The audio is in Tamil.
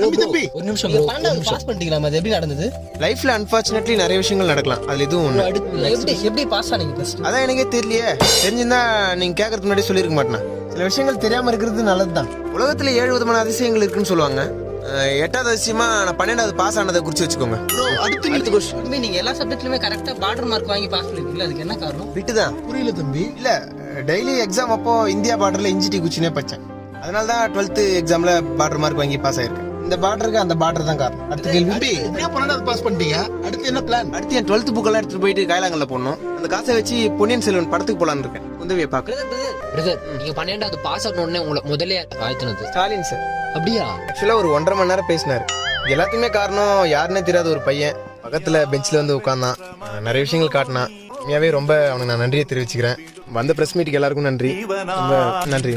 ஒரு நிமிஷம் bro. பாஸ் பண்ணிட்டீங்களா? அது எப்படி நடந்தது? லைஃப்ல அன்பார்ச்சுனேட்லி நிறைய விஷயங்கள் நடக்கலாம், அதுல இதுவும் ஒண்ணு. எப்படி பாஸ் ஆனீங்க டெஸ்ட்? அதான் எனக்கே தெரியலையே. தெரிஞ்சிருந்தா நீங்க கேட்கறதுக்கு முன்னாடி சொல்லியிருக்க மாட்டேனா. சில விஷயங்கள் தெரியாம இருக்கிறது நல்லதுதான். உலகத்துல 7 விதமான அதிசயங்கள் இருக்குன்னு சொல்லுவாங்க. 8வது அதிசயமா நான் 12வது பாஸ் ஆனதை குறிச்சு வச்சுக்கோங்க. அடுத்த கொஸ்டின். நீங்க எல்லா சப்ஜெக்ட்லயுமே கரெக்டா பார்டர் மார்க் வாங்கி பாஸ் பண்ணிருக்கீங்க, அதுக்கு என்ன காரணம்? விட்டுதான். புரியல தம்பி. இல்ல, டெய்லி எக்ஸாம் அப்போ இந்தியா பார்டர்ல இன்ஜிடி குச்சினே படிச்சேன். அதனால தான் 12th எக்ஸாம்ல பார்டர் மார்க் வாங்கி பாஸ் ஆயிருக்கேன். இந்த பார்டருக்கு அந்த பார்டர் தான் காரணம். அடுத்த கேள்வி. எப்படியா 12வது பாஸ் பண்ணிட்டீங்க, அடுத்து என்ன பிளான்? அடுத்து என் 12th புக்கெல்லாம் எடுத்துட்டு போயிட்டு கைலாங்கல்ல போடணும். அந்த காசை வச்சு பொன்னியின் செல்வன் படத்துக்கு போலான்னு இருக்கேன். உதவியை பார்க்க. பிரதர், நீங்க 12வது பாஸ் ஆன உடனே உங்களை முதல்ல ஆயிடுனது ஸ்டாலின் சார். அப்படியா? ஆக்சுவலா ஒரு 1.5 மணி நேரம் பேசினாரு. எல்லாத்துக்குமே காரணம் யாருன்னே தெரியாத ஒரு பையன் பக்கத்துல பெஞ்ச்ல வந்து உட்கார்ந்தான். நிறைய விஷயங்கள் காட்டினான். உண்மையாவே ரொம்ப அவனுக்கு நான் நன்றியை தெரிவிச்சுக்கிறேன். வந்த பிரஸ் மீட்டுக்கு எல்லாருக்கும் நன்றி. ரொம்ப நன்றி.